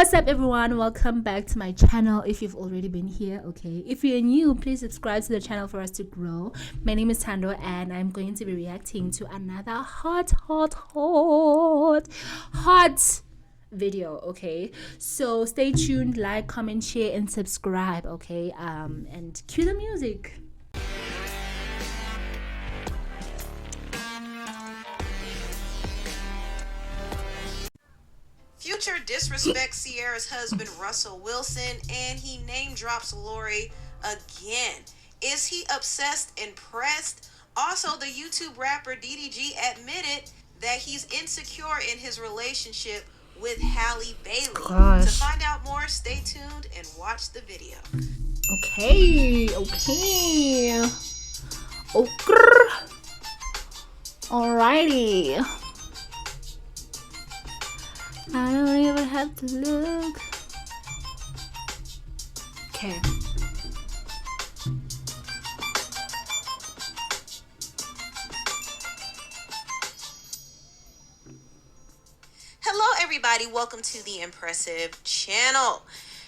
What's up, everyone? Welcome back to my channel. If you've already been here, okay. If you're new, please subscribe to the channel for us to grow. My name is Tando and I'm going to be reacting to another hot video, okay. So stay tuned, like, comment, share and subscribe, okay. And cue the music. Future disrespects Ciara's husband Russell Wilson, and he name drops Lori again. Is he obsessed and pressed? Also, the YouTube rapper DDG admitted that he's insecure in his relationship with Halle Bailey. Gosh. To find out more, stay tuned and watch the video. Okay. Alrighty. I don't even have to look. Okay. Hello everybody, welcome to the Impressive channel.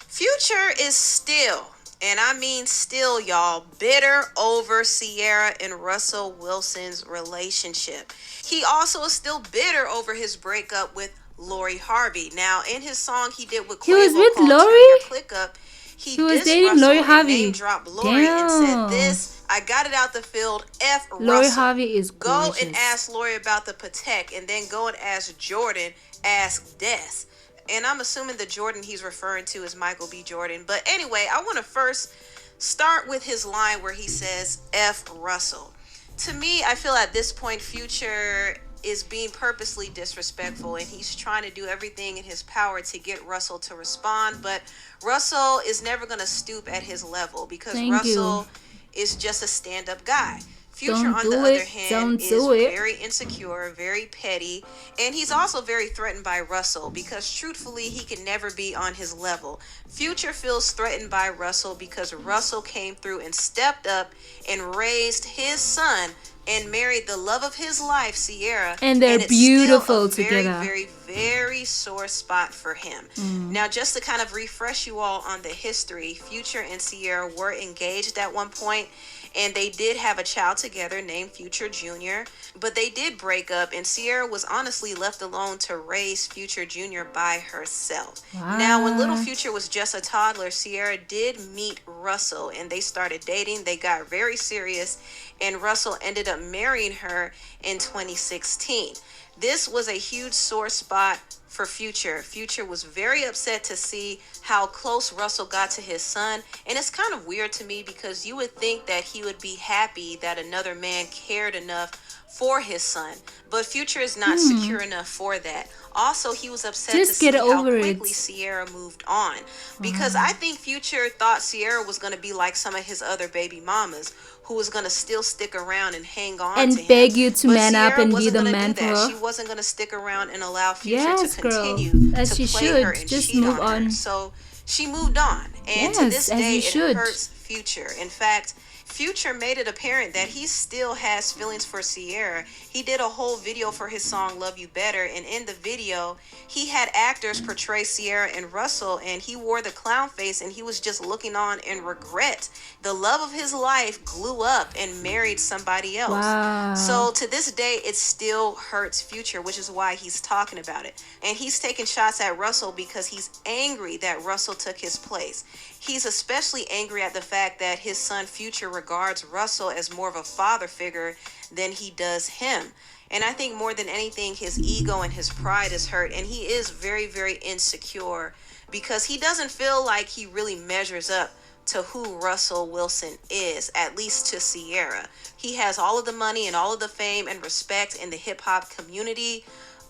Future is still, and I mean still, y'all, bitter over Ciara and Russell Wilson's relationship. He also is still bitter over his breakup with Lori Harvey. Now, in his song he did with He was with called Lori? Turn Your Click Up, He was dissed dating Russell Lori and Harvey. name dropped Lori and said Damn. this: I got it out the field, F Lori Russell. Harvey is gorgeous. Go and ask Lori about the Patek, and then go and ask Jordan, ask DISS. And I'm assuming the Jordan he's referring to is Michael B. Jordan. But anyway, I want to first start with his line where he says, F Russell. To me, I feel at this point, Future is being purposely disrespectful, and he's trying to do everything in his power to get Russell to respond. But Russell is never going to stoop at his level, because Russell is just a stand-up guy. Future, on the other hand, is very insecure, very petty, and he's also very threatened by Russell, because truthfully, he can never be on his level. Future feels threatened by Russell because Russell came through and stepped up and raised his son and married the love of his life, Ciara. And they're beautiful together. Very sore spot for him. Now, just to kind of refresh you all on the history, Future and Ciara were engaged at one point, and they did have a child together named Future Jr., but they did break up, and Ciara was honestly left alone to raise Future Jr. by herself. Wow. Now, when little Future was just a toddler, Ciara did meet Russell, and they started dating. They got very serious, and Russell ended up marrying her in 2016. This was a huge sore spot for Future. Future was very upset to see how close Russell got to his son. And it's kind of weird to me, because you would think that he would be happy that another man cared enough for his son. But Future is not secure enough for that. Also, he was upset to see how quickly Ciara moved on. Because I think Future thought Ciara was going to be like some of his other baby mamas, who was going to still stick around and hang on and to him. beg you to man Ciara up and be the man for her. She wasn't going to stick around and allow Future to Girl. continue As to she play should. her and Just cheat move on her. on. So she moved on. And to this day, should. it hurts Future. In fact, Future made it apparent that he still has feelings for Ciara. He did a whole video for his song Love You Better, and in the video he had actors portray Ciara and Russell, and he wore the clown face, and he was just looking on in regret. The love of his life grew up and married somebody else. Wow. So to this day, it still hurts Future, which is why he's talking about it. And he's taking shots at Russell because he's angry that Russell took his place. He's especially angry at the fact that his son Future regards Russell as more of a father figure than he does him. And I think more than anything, his ego and his pride is hurt. And he is very, very insecure, because he doesn't feel like he really measures up to who Russell Wilson is, at least to Ciara. He has all of the money and all of the fame and respect in the hip hop community,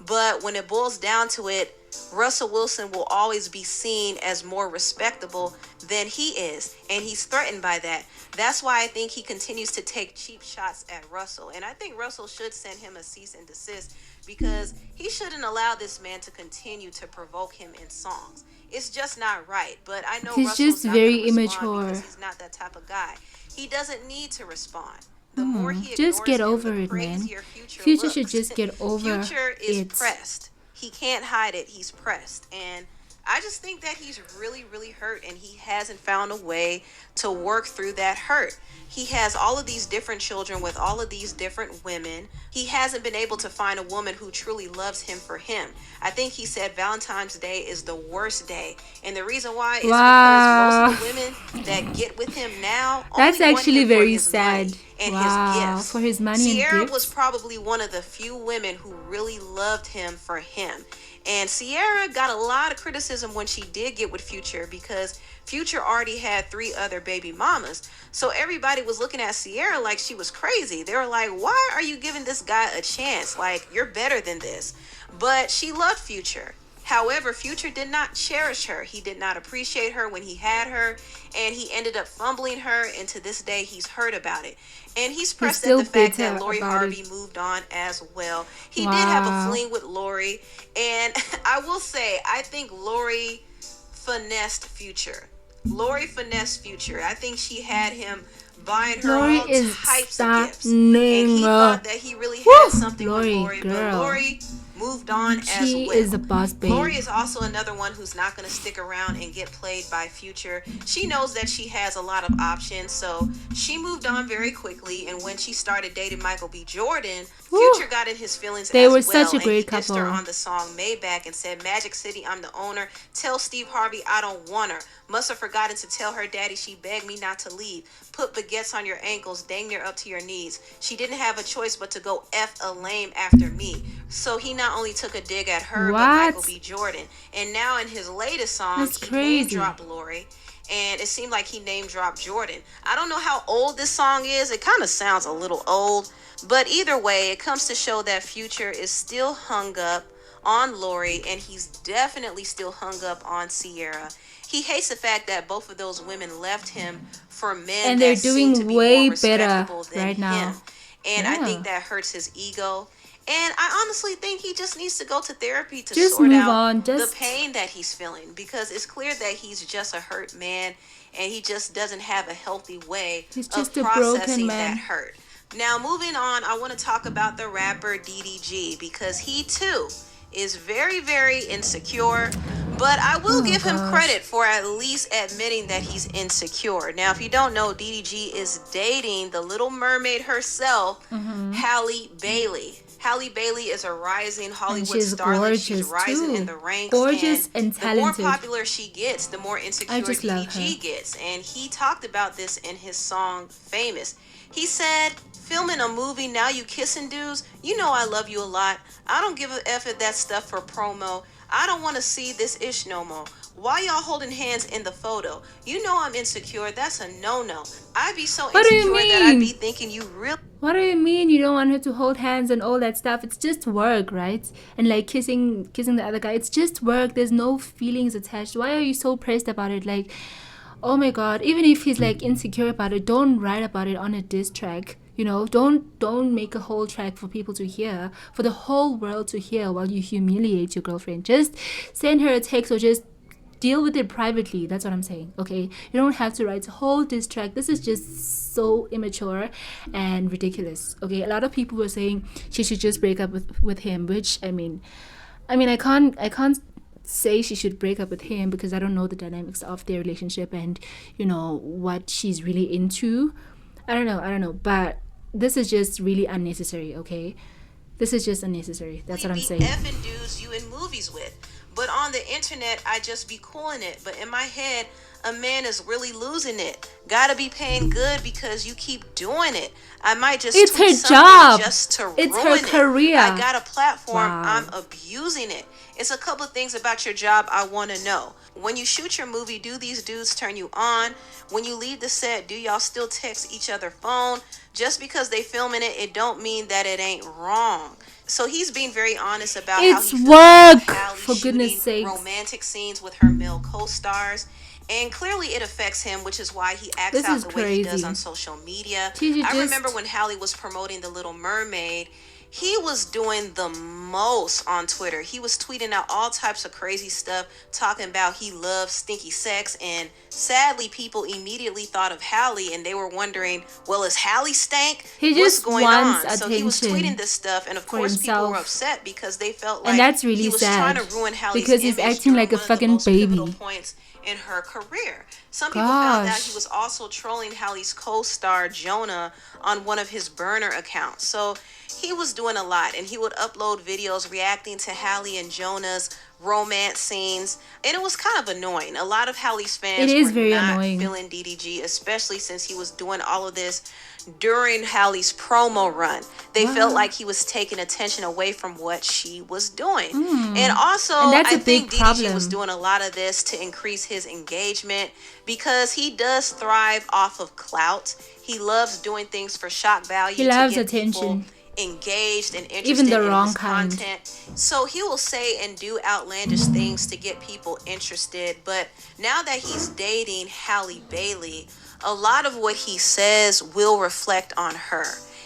but when it boils down to it, Russell Wilson will always be seen as more respectable than he is, and he's threatened by that. That's why I think he continues to take cheap shots at Russell, and I think Russell should send him a cease and desist, because he shouldn't allow this man to continue to provoke him in songs. It's just not right. But I know he's Russell's just not very gonna respond immature. because he's not that type of guy. He doesn't need to respond. The more he Just get ignores over him, the it, man. crazier Future looks. should just get over Future is it. pressed. He can't hide it. He's pressed. And I just think that he's really, really hurt, and he hasn't found a way to work through that hurt. He has all of these different children with all of these different women. He hasn't been able to find a woman who truly loves him for him. I think he said Valentine's Day is the worst day. And the reason why is because most of the women that get with him now That's only want actually him for very his sad. money and Wow, his gifts. for his money and Sierra gifts. was probably one of the few women who really loved him for him. And Sierra got a lot of criticism when she did get with Future because Future already had 3 other baby mamas. So everybody was looking at Sierra like she was crazy. They were like, why are you giving this guy a chance? Like, you're better than this. But she loved Future. However, Future did not cherish her. He did not appreciate her when he had her, and he ended up fumbling her, and to this day, he's hurt about it. And he's pressed at the fact that Lori Harvey moved on as well. He did have a fling with Lori, and I will say, I think Lori finessed Future. Lori finessed Future. I think she had him buying her Lori all is types of gifts. And stunning. he thought that he really had something with Lori, but girl. Lori moved on as well. She is a boss babe. Lori is also another one who's not going to stick around and get played by Future. She knows that she has a lot of options, so she moved on very quickly. And when she started dating Michael B. Jordan, Future got in his feelings They as were well. such a and great he dissed her couple. on the song Maybach and said, Magic City, I'm the owner. Tell Steve Harvey I don't want her. Must have forgotten to tell her daddy she begged me not to leave. Put baguettes on your ankles, dang near up to your knees. She didn't have a choice but to go F a lame after me. So he not only took a dig at her, but Michael B. Jordan. And now in his latest song, he name dropped Lori. And it seemed like he name dropped Jordan. I don't know how old this song is. It kind of sounds a little old. But either way, it comes to show that Future is still hung up on Lori, and he's definitely still hung up on Sierra. He hates the fact that both of those women left him for men And they're that seem to doing be way more respectable better than right now. him. And I think that hurts his ego. And I honestly think he just needs to go to therapy to Just sort move out on. the pain that he's feeling, because it's clear that he's just a hurt man, and he just doesn't have a healthy way He's of just a broken processing man. that hurt. Now, moving on, I want to talk about the rapper DDG, because he too is very, very insecure. But I will give him credit for at least admitting that he's insecure. Now, if you don't know, DDG is dating the Little Mermaid herself, Halle Bailey. Halle Bailey is a rising Hollywood starlet. She's rising in the ranks. Gorgeous and talented. The more popular she gets, the more insecure DDG gets. And he talked about this in his song Famous. He said, filming a movie, now you kissing dudes? You know I love you a lot. I don't give a F at that stuff for promo. I don't want to see this ish no more. Why y'all holding hands in the photo? You know I'm insecure. That's a no-no. I be so insecure that I be thinking you really... What do you mean you don't want her to hold hands and all that stuff? It's just work, right? And like kissing the other guy, it's just work. There's no feelings attached. Why are you so pressed about it? Like, oh my God, even if he's like insecure about it, don't write about it on a diss track. You know, don't make a whole track for people to hear, for the whole world to hear while you humiliate your girlfriend. Just send her a text or just deal with it privately. That's what I'm saying, okay? You don't have to write a whole diss track. This is just so immature and ridiculous, okay? A lot of people were saying she should just break up with him, which, I mean, I can't say she should break up with him because I don't know the dynamics of their relationship and, you know, what she's really into. I don't know, but this is just really unnecessary, okay? This is just unnecessary. That's what I'm saying. Effing dudes you in movies with. But on the internet, I just be cooling it. But in my head, a man is really losing it. Gotta be paying good because you keep doing it. I might just it's tweet her job. Just to it's ruin her career. I got a platform. I'm abusing it. It's a couple of things about your job I want to know. When you shoot your movie, do these dudes turn you on? When you leave the set, do y'all still text each other phone? Just because they filming it, it don't mean that it ain't wrong. So he's being very honest about how he feels work, about Halle for goodness sake. Romantic scenes with her male co-stars. And clearly it affects him, which is why he acts out the way he does on social media. I remember when Halle was promoting The Little Mermaid, he was doing the most on Twitter. He was tweeting out all types of crazy stuff, talking about he loves stinky sex. And sadly, people immediately thought of Halle, and they were wondering, well, is Halle stank? He What's just going wants on? So he was attention tweeting this stuff, and of for course, people were himself. upset because they felt And like that's really he was sad, trying to ruin Halle's because he's image acting during like a one of the fucking most pivotal baby. points in her career. Some people found out Gosh. he was also trolling Halle's co-star Jonah on one of his burner accounts. So he was doing a lot, and he would upload videos reacting to Halle and Jonah's romance scenes, and it was kind of annoying. A lot of Halle's fans It is were very not annoying. feeling DDG, especially since he was doing all of this during Halle's promo run. They felt like he was taking attention away from what she was doing. And also, And that's I a think big DDG was problem. doing a lot of this to increase his engagement, because he does thrive off of clout. He loves doing things for shock value. He loves to get attention. people engaged and interested Even the in wrong his kind. content. So he will say and do outlandish things to get people interested. But now that he's dating Halle Bailey, a lot of what he says will reflect on her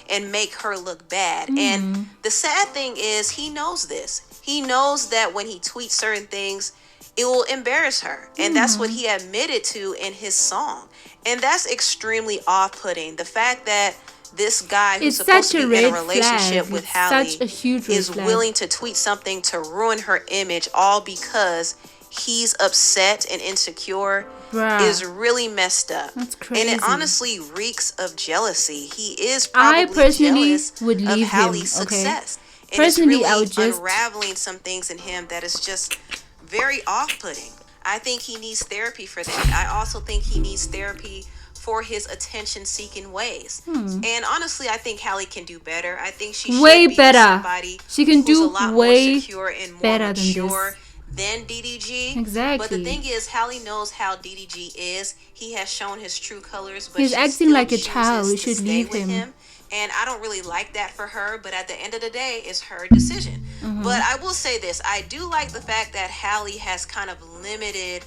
and make her look bad. And the sad thing is, he knows this. He knows that when he tweets certain things, it will embarrass her. And that's what he admitted to in his song. And that's extremely off-putting. The fact that this guy who's It's supposed such to a be in a red relationship flag. with It's Halle such a huge red is flag. willing to tweet something to ruin her image, all because he's upset and insecure, Bruh. is really messed up. That's And it crazy. honestly reeks of jealousy. He is I probably personally jealous would of leave him, Halle's okay? success. And Personally, it's I really would just- unraveling some things in him that is just very off-putting. I think he needs therapy for that. I also think he needs therapy for his attention-seeking ways. And honestly, I think Halle can do better. I think she should Way be with better. somebody She can who's do a lot way more secure and more better than mature this. than DDG. Exactly. But the thing is, Halle knows how DDG is. He has shown his true colors, but He's she acting still like a chooses child. We to should stay leave with him. And I don't really like that for her, but at the end of the day, it's her decision. But I will say this. I do like the fact that Halle has kind of limited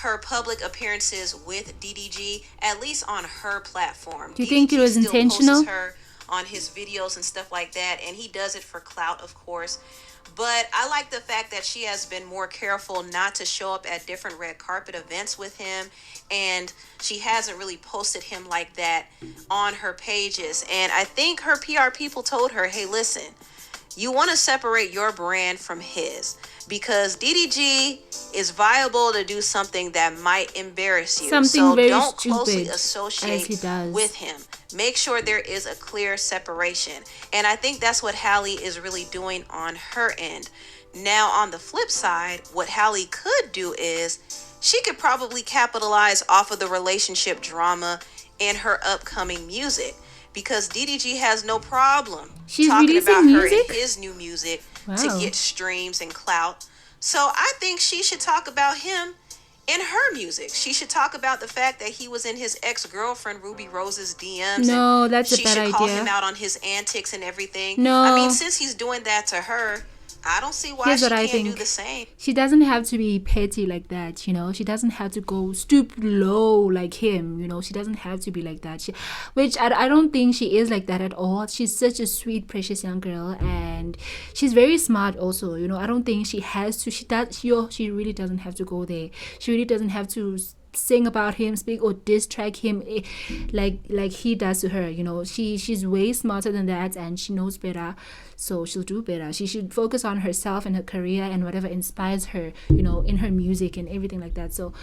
her public appearances with DDG, at least on her platform. Do you think it was still intentional? posts her on his videos and stuff like that, and he does it for clout, of course. But I like the fact that she has been more careful not to show up at different red carpet events with him, and she hasn't really posted him like that on her pages. And I think her PR people told her, hey, listen, you want to separate your brand from his, because DDG is viable to do something that might embarrass you. Something so very don't closely stupid, associate as he does. with him. Make sure there is a clear separation. And I think that's what Halle is really doing on her end. Now, on the flip side, what Halle could do is she could probably capitalize off of the relationship drama in her upcoming music, because DDG has no problem She's talking releasing about music? her and his new music to Wow. get streams and clout. So I think she should talk about him in her music. She should talk about the fact that he was in his ex-girlfriend Ruby Rose's DMs. No, and that's a she bad should call idea. him out on his antics and everything. No. I mean, since he's doing that to her, I don't see why Here's she what I can't do think. the same. She doesn't have to be petty like that, you know. She doesn't have to go stoop low like him, you know. She doesn't have to be like that. Which I don't think she is like that at all. She's such a sweet, precious young girl, and she's very smart also, you know. I don't think she has to. She really doesn't have to go there. She really doesn't have to sing about him, speak or diss track him like he does to her, you know. She's way smarter than that, and she knows better, so she'll do better. She should focus on herself and her career and whatever inspires her, you know, in her music and everything like that. So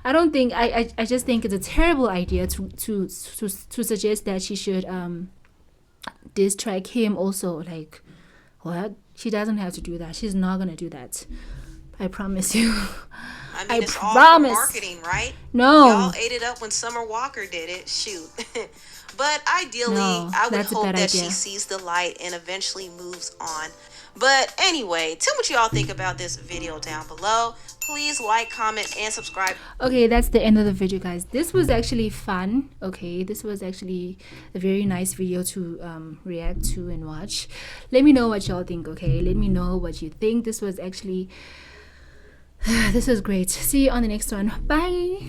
I don't think I just think it's a terrible idea to suggest that she should diss track him also. Like, what? She doesn't have to do that. She's not gonna do that, I promise you. I mean, I it's all promise. for marketing, right? No. Y'all ate it up when Summer Walker did it. Shoot. But ideally, No, I would that's a hope bad that she idea. sees the light and eventually moves on. But anyway, tell me what y'all think about this video down below. Please like, comment, and subscribe. Okay, that's the end of the video, guys. This was actually fun. Okay, this was actually a very nice video to react to and watch. Let me know what y'all think. Okay, let me know what you think. This was actually this was great. See you on the next one. Bye.